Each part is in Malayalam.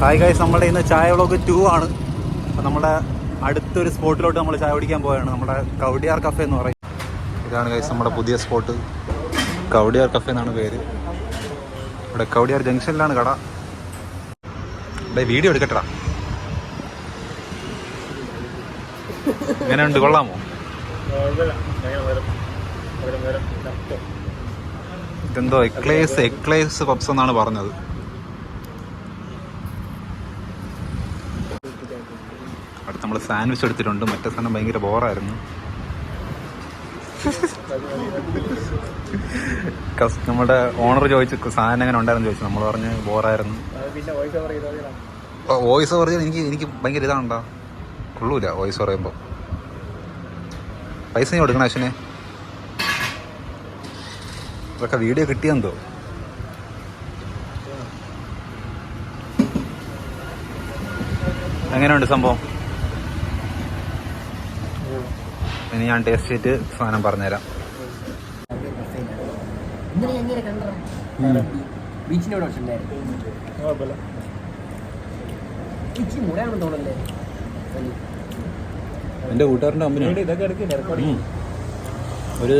ഹായ് ഗൈസ്, നമ്മുടെ ഇന്ന് ചായ വ്ളോഗ് 2 ആണ്. അപ്പം നമ്മുടെ അടുത്തൊരു സ്പോട്ടിലോട്ട് നമ്മൾ ചായ കുടിക്കാൻ പോവുകയാണ്. നമ്മുടെ കൗഡിയാർ കഫേ എന്ന് പറയും. ഇതാണ് ഗൈസ് നമ്മുടെ പുതിയ സ്പോട്ട്. കൗഡിയാർ കഫേ എന്നാണ് പേര്. ഇവിടെ കൗഡിയാർ ജംഗ്ഷനിലാണ് കട. ഇവിടെ വീഡിയോ എടുക്കട്ടാ. എങ്ങനെയുണ്ട്, കൊള്ളാമോ? ഇതെന്തോ എക്ലേസ് പബ്സ് എന്നാണ് പറഞ്ഞത്. അടുത്ത് നമ്മൾ സാൻഡ്വിച്ച് എടുത്തിട്ടുണ്ട്. മറ്റേ സാധനം ഭയങ്കര ബോറായിരുന്നു. നമ്മുടെ ഓണർ ചോദിച്ചു സാധനം എങ്ങനെ ഉണ്ടായിരുന്നു ചോദിച്ചു. നമ്മൾ പറഞ്ഞ് ബോറായിരുന്നു. വോയിസ് ഓവർ എനിക്ക് ഭയങ്കര ഇതാണോ, കൊള്ളൂല വോയിസ് പറയുമ്പോൾ. പൈസ നീ കൊടുക്കണം അശ്വിനെ. ഇതൊക്കെ വീഡിയോ കിട്ടിയെന്തോ. എങ്ങനെയുണ്ട് സംഭവം? ഇനി ഞാൻ ടേസ്റ്റ് ചെയ്തിട്ട് സാധനം പറഞ്ഞുതരാം. എൻ്റെ കൂട്ടുകാരൻ്റെ കമ്പനി ഒരു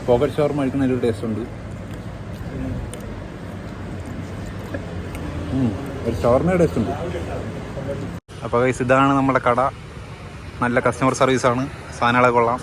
പോക്കറ്റ് ഷവർമ കഴിക്കുന്ന ഒരു ടേസ്റ്റ് ഉണ്ട്. ഒരു ഷവർമയുടെ ടേസ്റ്റ് ഉണ്ട്. അപ്പോൾ ഗൈസ്, ഇതാണ് നമ്മുടെ കട. നല്ല കസ്റ്റമർ സർവീസാണ്. സാധനങ്ങളൊക്കെ കൊള്ളാം.